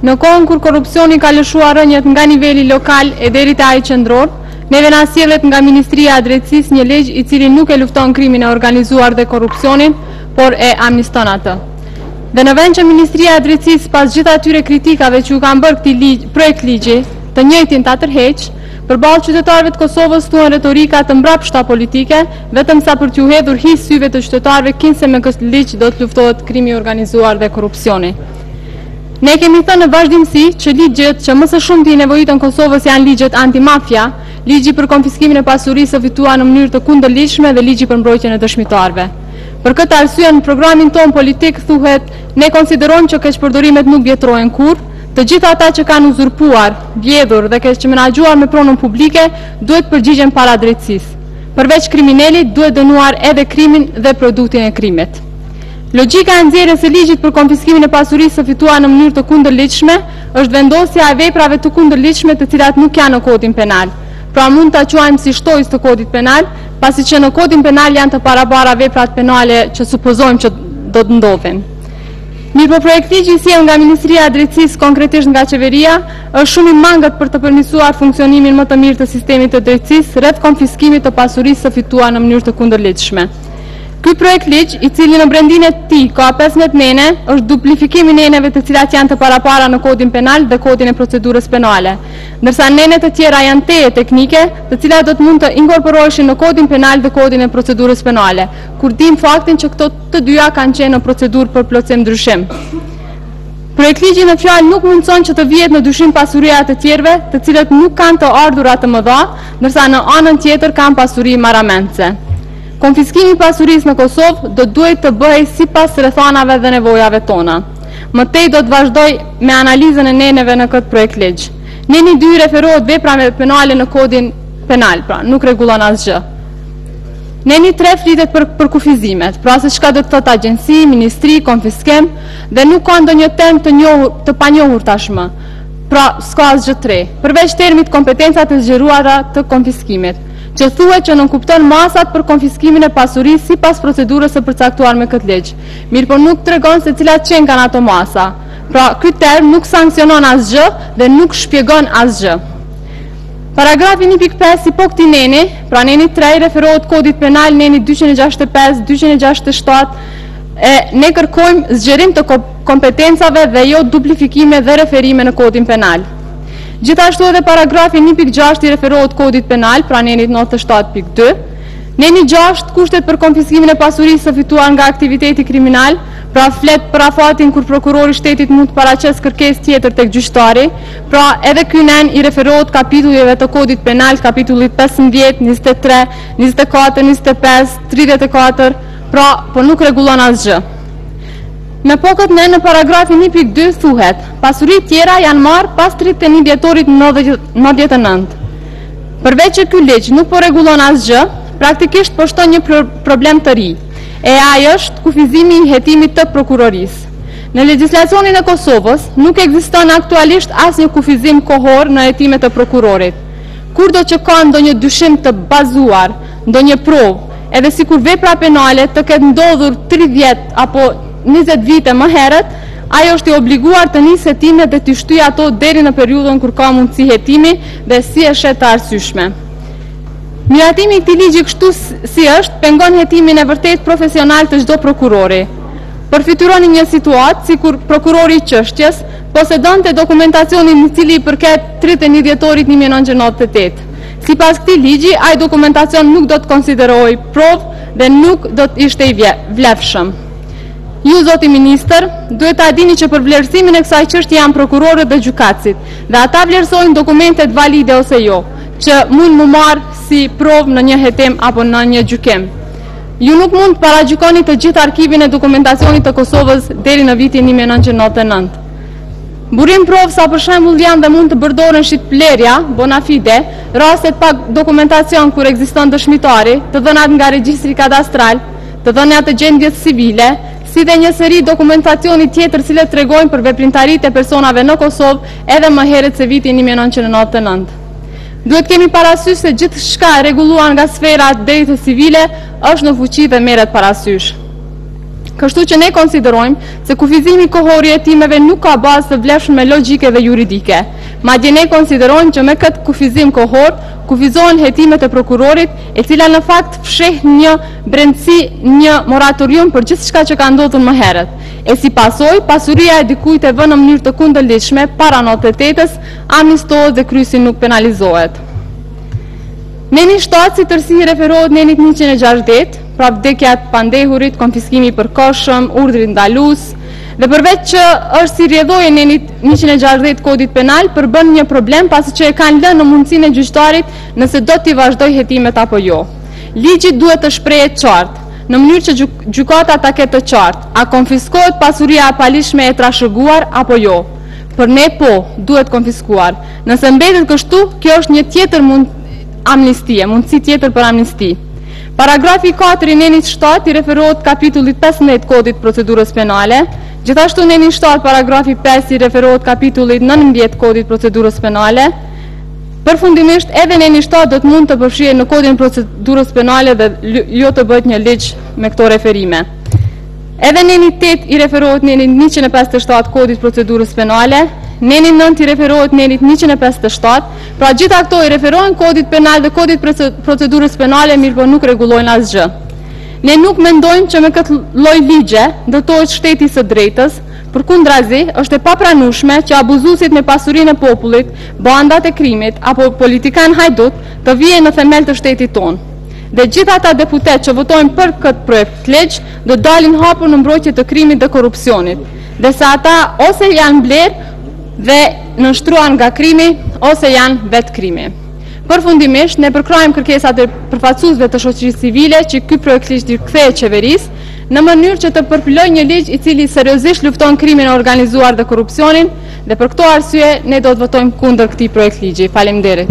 Në kohën kur korrupsioni ka lëshuar rënjët nga niveli lokal e deri te ai qendror, neve na sjellet nga Ministria e Drejtësisë një ligj i cili nuk e lufton krimin e organizuar dhe korrupsionin, por e amniston atë. Dhe në vend që Ministria e Drejtësisë pas gjithë atyre kritikave që u kanë bërë këtij projekt ligji, të njëjtin ta tërheq, përballë qytetarëve të Kosovës thuan retorika të mbrapshta politike, vetëm sa për t'u hedhur hi syve të qytetarëve kinse me këtë ligj do të luftohet krimi i organizuar dhe korrupsioni. Ne kemi thënë në vazhdimsi që ligjet që më së shumti i nevojitën Kosovës janë ligjet antimafia, ligji për konfiskimin e pasurisë së fituar në mënyrë të kundërligjshme dhe ligji për mbrojtjen e dëshmitarëve. Për këtë arsye në programin ton politik thuhet, ne konsiderojmë që keqpërdorimet nuk vjetrojnë kurrë. Të gjitha ata që kanë uzurpuar, vjedhur dhe që menaxhuar me pronën publike duhet përgjigjen para drejtësisë. Përveç kriminalit duhet dënuar edhe krimin dhe produktin e krimit. Logjika e nxjerrjes së ligjit për konfiskimin e pasurisë së fituar në mënyrë të kundërligjshme është vendosja e veprave të kundërligjshme të cilat nuk janë në kodin penal. Pra mund ta quajmë si shtojës të kodit penal, pasi që në kodin penal janë të parabara veprat penale që supozojmë që do të ndodhin. Mirë po projekti që i sjell nga Ministria e Drejtësisë konkretisht nga qeveria është shumë i mangët për të përmirësuar funksionimin më të mirë të sistemit të drejtësisë rreth konfiskimit të pasurisë së fituar në mënyrë të kundërligjshme. Ky projekt ligj, i cili në brendinë e tij ka 15 nene, është duplifikimi i neneve të cilat janë të parapara në kodin penal dhe kodin e procedurës penale, ndërsa nenet të tjera janë teje teknike, të cilat do të mund të inkorporoheshin në kodin penal dhe kodin e procedurës penale, kur dim faktin që këto të dyja kanë qenë në procedurë për plotësim ndryshim. Projektligji në fjalë nuk mundson që të vihet në dyshim pasuria të tjerëve, të cilët nuk kanë të ardhura të mëdha, ndërsa në anën tjetër kanë pasuri marramendse. Konfiskimi i pasurisë në Kosovë do duhet të bëhej sipas rrethanave dhe nevojave tona. Mëtej do të vazhdoj me analizën e neneve në këtë projekt ligj. Neni 2 referohet veprave penale në kodin penal, pra nuk rregullon asgjë. Neni 3 flitet për kufizimet, pra se çka do të thotë agjenci, ministri, konfiskim, dhe nuk ka ndonjë term të panjohur tashmë. Pra s'ka asgjë tre, përveç termit kompetencat e zgjeruara të konfiskimit, që thuhet që nënkupton masat për konfiskimin e pasurisë sipas procedurës së përcaktuar me këtë ligj. Mirë po nuk tregon se cilat qenë kanë ato masa. Pra ky term nuk sankcionon asgjë dhe nuk shpjegon asgjë. Paragrafi 1.5 i po këtij neni, pra neni 3 referohet kodit penal, neni 265, 267, ne kërkojmë zgjerim të kompetencave dhe jo duplifikime dhe referime në kodin penal. Gjithashtu edhe paragrafi 1.6 i referohet kodit penal, pra neni 97.2. Neni 6 kushtet për konfiskimin e pasurisë së fituar nga aktiviteti kriminal, pra flet për afatin kur prokurori i shtetit mund të paraqes kërkesë tjetër tek gjyqtari, pra edhe ky nen i referohet kapitulleve të kodit penal, kapitullit 15, 23, 24, 25, 34, pra po nuk rregullon asgjë. Me po këtë në paragrafi 1.2 thuhet, pasurit tjera janë marrë pas 31 dhjetorit 99. Përveç që ky ligj nuk po rregullon asgjë, praktikisht po shton një problem të ri, e ai është kufizimi i hetimit të prokurorisë. Në legjislacionin e Kosovës nuk ekziston aktualisht asnjë kufizim kohor në hetimet të prokurorit. Kurdo që ka ndonjë dyshim të bazuar, ndonjë provë, edhe sikur vepra penale të ketë ndodhur 30 apo 20 vite më herët, ajo është i obliguar të nisë hetimet dhe të shtyjë ato deri në periudhën kur ka mundësi hetimi dhe si është të arsyeshme. Miratimi i këtij ligji kështu si është pengon hetimin e vërtet profesional të çdo prokurori. Përfytyroni një situatë sikur prokurori i çështjes posedonte dokumentacionin i cili i përket 31 dhjetorit 1998. Sipas këtij ligji, ai dokumentacion nuk do të konsiderohej provë dhe nuk do të ishte i vlefshëm. Ju, zoti ministër, duhet ta dini që për vlerësimin e kësaj çështje janë prokurorët dhe gjykatësit, dhe ata vlerësojnë dokumentet valide ose jo, që mund mu marrë si provë në një hetim apo në një gjykim. Ju nuk mund të paragjykoni të gjithë arkivin e dokumentacionit të Kosovës deri në vitin 1999. Burim provë sa për shembull janë dhe mund të përdoren shitblerja, bona fide, rastet pa dokumentacion kur ekziston dëshmitari, të dhënat nga regjistri kadastral, të dhënat të gjendjes civile, si dhe një seri dokumentacioni tjetër cilët tregojnë për veprimtaritë e personave në Kosovë edhe më herët se viti 1999. Duhet kemi parasysh se gjithçka e rregulluar nga sfera drejtësisë civile është në fuqi dhe merret parasysh. Kështu që ne konsiderojmë se kufizimi kohor i hetimeve nuk ka bazë të vlefshme logjike dhe juridike. Madje ne konsiderojmë që me këtë kufizim kohor kufizohen hetimet e prokurorit, e cila në fakt fsheh një brendësi, një moratorium për gjithçka që ka ndodhur më herët. E si pasojë, pasuria e dikujt e vënë në mënyrë të kundërligjshme para notetetës amnistohet dhe kryesi nuk penalizohet. Neni 7 si tërsi referohet nenit 160, pra vdekja pandehurit, konfiskimi i përkohshëm, urdhri ndalues, dhe përveç që është si rrjedhoje nenit 160 kodit penal, përbën një problem pasi që e kanë lënë në mundësinë e gjyqtarit nëse do t'i vazhdoj hetimet apo jo. Ligji duhet të shprehet qartë, në mënyrë që gjykata ta ketë të qartë, a konfiskohet pasuria e palishme e trashëguar apo jo. Për ne po, duhet konfiskuar. Nëse mbetet kështu, kjo është një tjetër mundësi tjetër për amnisti. Paragrafi 4 i nenit 7 i referohet kapitullit 15 kodit procedurës penale, gjithashtu neni 7 paragrafi 5 i referohet kapitullit 19 kodit procedurës penale. Përfundimisht, edhe neni 7 do të mund të përfshihet në kodin procedurës penale dhe jo të bëhet një ligj me këto referime. Edhe neni 8 i referohet nenit 157 kodit procedurës penale, neni 9 i referohet nenit 157, pra gjitha këto i referohen kodit penal dhe kodit procedurës penale, mirë po nuk rregullojnë asgjë. Ne nuk mendojmë që me këtë lloj ligje ndërtohet shteti së drejtës, përkundrazi është e papranueshme që abuzuesit me pasurinë e popullit, bandat e krimit apo politikan hajdut të vijnë në themel të shtetit tonë. Dhe gjithë ata deputet që votojnë për këtë projekt ligj do dalin hapur në mbrojtje të krimit dhe korrupsionit, dhe sa ata ose janë blerë dhe nënshtruan nga krimi ose janë vetë krimi. Përfundimisht, ne përkrajmë kërkesat e përfaqësuesve të shoqërisë civile që ky projekt ligj të kthehet qeverisë në mënyrë që të përfilojë një ligj i cili seriozisht lufton krimin e organizuar dhe korrupsionin, dhe për këto arsye ne do të votojmë kundër këtij projekt ligji. Faleminderit.